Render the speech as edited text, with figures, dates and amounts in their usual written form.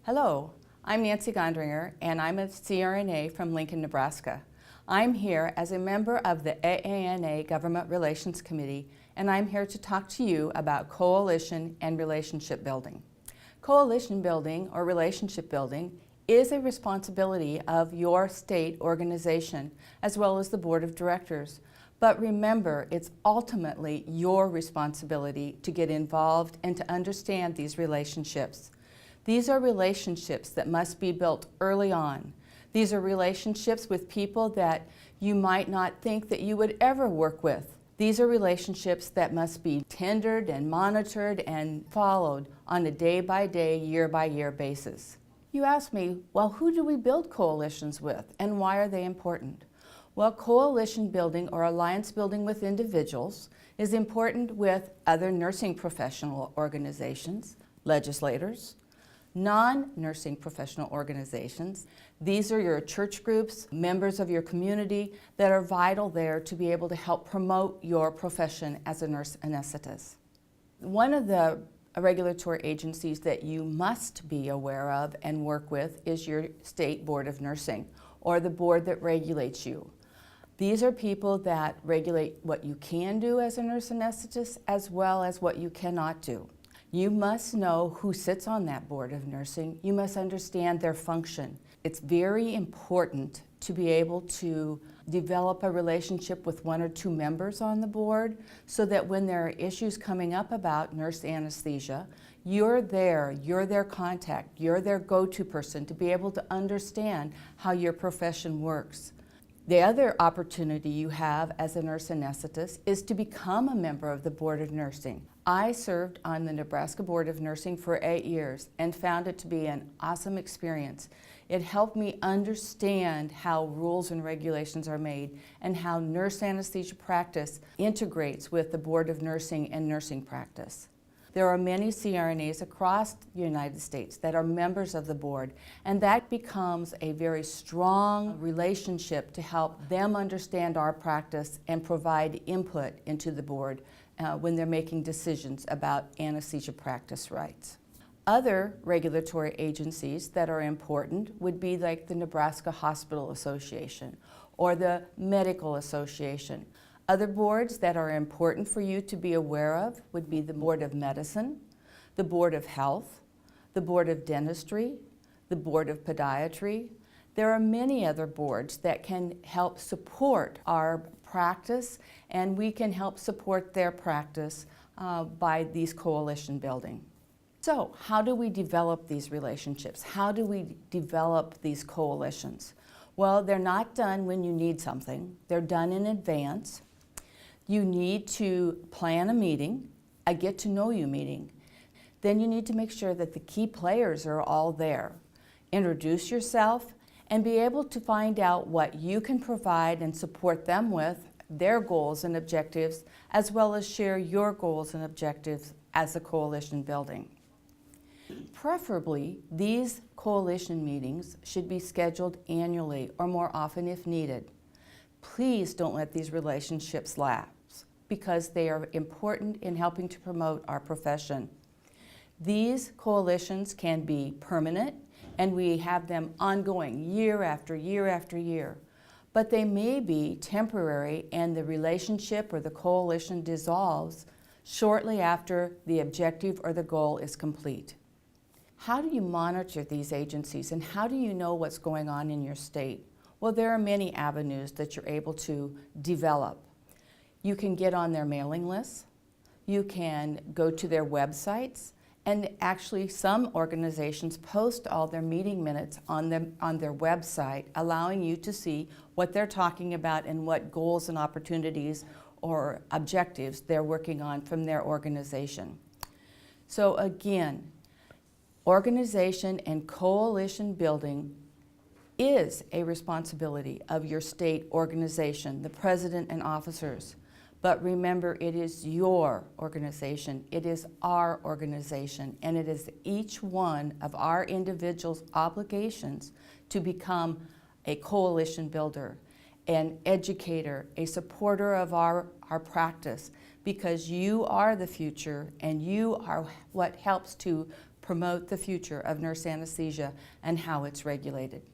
Hello, I'm Nancy Gondringer, and I'm a CRNA from Lincoln, Nebraska. I'm here as a member of the AANA Government Relations Committee, and I'm here to talk to you about coalition and relationship building. Coalition building or relationship building is a responsibility of your state organization as well as the board of directors. But remember, it's ultimately your responsibility to get involved and to understand these relationships. These are relationships that must be built early on. These are relationships with people that you might not think that you would ever work with. These are relationships that must be tendered and monitored and followed on a day-by-day, year-by-year basis. You ask me, well, who do we build coalitions with and why are they important? Well, coalition building or alliance building with individuals is important with other nursing professional organizations, legislators, non-nursing professional organizations. These are your church groups, members of your community that are vital there to be able to help promote your profession as a nurse anesthetist. One of the regulatory agencies that you must be aware of and work with is your state board of nursing, or the board that regulates you. These are people that regulate what you can do as a nurse anesthetist as well as what you cannot do. You must know who sits on that board of nursing. You must understand their function. It's very important to be able to develop a relationship with one or two members on the board so that when there are issues coming up about nurse anesthesia, you're their contact, you're their go-to person to be able to understand how your profession works. The other opportunity you have as a nurse anesthetist is to become a member of the Board of Nursing. I served on the Nebraska Board of Nursing for 8 years and found it to be an awesome experience. It helped me understand how rules and regulations are made and how nurse anesthesia practice integrates with the Board of Nursing and nursing practice. There are many CRNAs across the United States that are members of the board, and that becomes a very strong relationship to help them understand our practice and provide input into the board when they're making decisions about anesthesia practice rights. Other regulatory agencies that are important would be like the Nebraska Hospital Association or the Medical Association. Other boards that are important for you to be aware of would be the Board of Medicine, the Board of Health, the Board of Dentistry, the Board of Podiatry. There are many other boards that can help support our practice, and we can help support their practice by these coalition building. So, how do we develop these relationships? How do we develop these coalitions? Well, they're not done when you need something. They're done in advance. You need to plan a meeting, a get-to-know-you meeting. Then you need to make sure that the key players are all there. Introduce yourself and be able to find out what you can provide and support them with, their goals and objectives, as well as share your goals and objectives as a coalition building. Preferably, these coalition meetings should be scheduled annually or more often if needed. Please don't let these relationships lapse because they are important in helping to promote our profession. These coalitions can be permanent and we have them ongoing year after year after year, but they may be temporary and the relationship or the coalition dissolves shortly after the objective or the goal is complete. How do you monitor these agencies and how do you know what's going on in your state? Well, there are many avenues that you're able to develop. You can get on their mailing lists, you can go to their websites, and actually some organizations post all their meeting minutes on their website, allowing you to see what they're talking about and what goals and opportunities or objectives they're working on from their organization. So again, organization and coalition building is a responsibility of your state organization, the president and officers. But remember, it is your organization, it is our organization, and it is each one of our individuals' obligations to become a coalition builder, an educator, a supporter of our practice, because you are the future and you are what helps to promote the future of nurse anesthesia and how it's regulated.